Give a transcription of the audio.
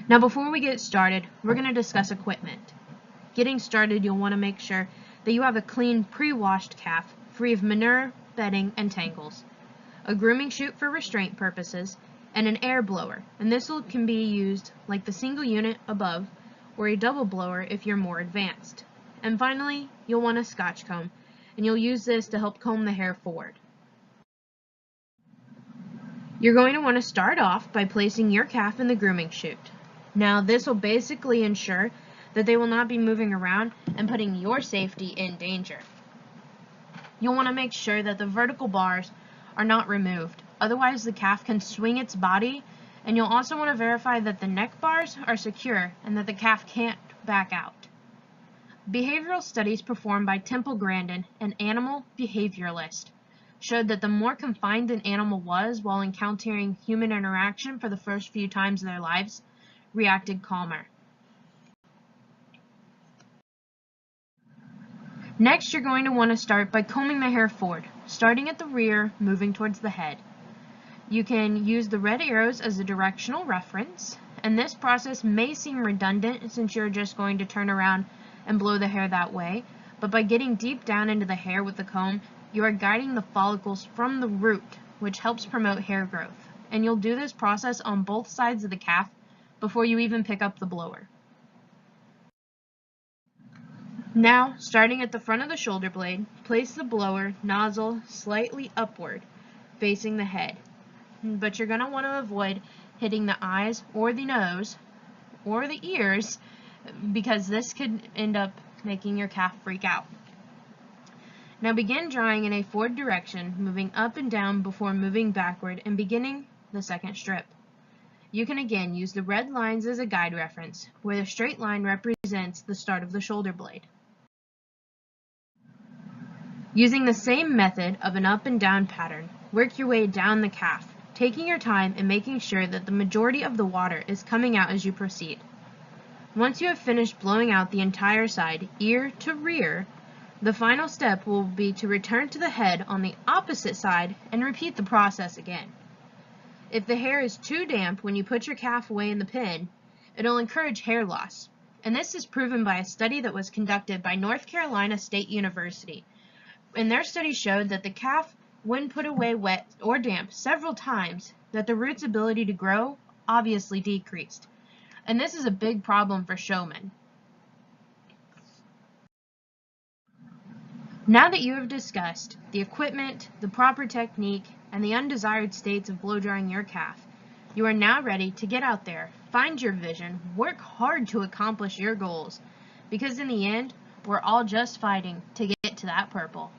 Now before we get started, we're going to discuss equipment. Getting started, you'll want to make sure that you have a clean, pre-washed calf, free of manure, bedding, and tangles, a grooming chute for restraint purposes, and an air blower, and this can be used like the single unit above, or a double blower if you're more advanced. And finally, you'll want a Scotch comb, and you'll use this to help comb the hair forward. You're going to want to start off by placing your calf in the grooming chute. Now this will basically ensure that they will not be moving around and putting your safety in danger. You'll want to make sure that the vertical bars are not removed, otherwise the calf can swing its body, and you'll also want to verify that the neck bars are secure and that the calf can't back out. Behavioral studies performed by Temple Grandin, an animal behavioralist, showed that the more confined an animal was while encountering human interaction for the first few times of their lives, reacted calmer. Next, you're going to want to start by combing the hair forward, starting at the rear, moving towards the head. You can use the red arrows as a directional reference, and this process may seem redundant since you're just going to turn around and blow the hair that way, but by getting deep down into the hair with the comb, you are guiding the follicles from the root, which helps promote hair growth. And you'll do this process on both sides of the calf before you even pick up the blower. Now, starting at the front of the shoulder blade, place the blower nozzle slightly upward, facing the head. But you're going to want to avoid hitting the eyes or the nose or the ears, because this could end up making your calf freak out. Now begin drying in a forward direction, moving up and down before moving backward and beginning the second strip. You can again use the red lines as a guide reference, where the straight line represents the start of the shoulder blade. Using the same method of an up and down pattern, work your way down the calf, taking your time and making sure that the majority of the water is coming out as you proceed. Once you have finished blowing out the entire side, ear to rear, the final step will be to return to the head on the opposite side and repeat the process again. If the hair is too damp when you put your calf away in the pen, it'll encourage hair loss. And this is proven by a study that was conducted by North Carolina State University. And their study showed that the calf, when put away wet or damp several times, that the root's ability to grow obviously decreased. And this is a big problem for showmen. Now that you have discussed the equipment, the proper technique, and the undesired states of blow drying your calf, you are now ready to get out there, find your vision, work hard to accomplish your goals, because in the end, we're all just fighting to get to that purple.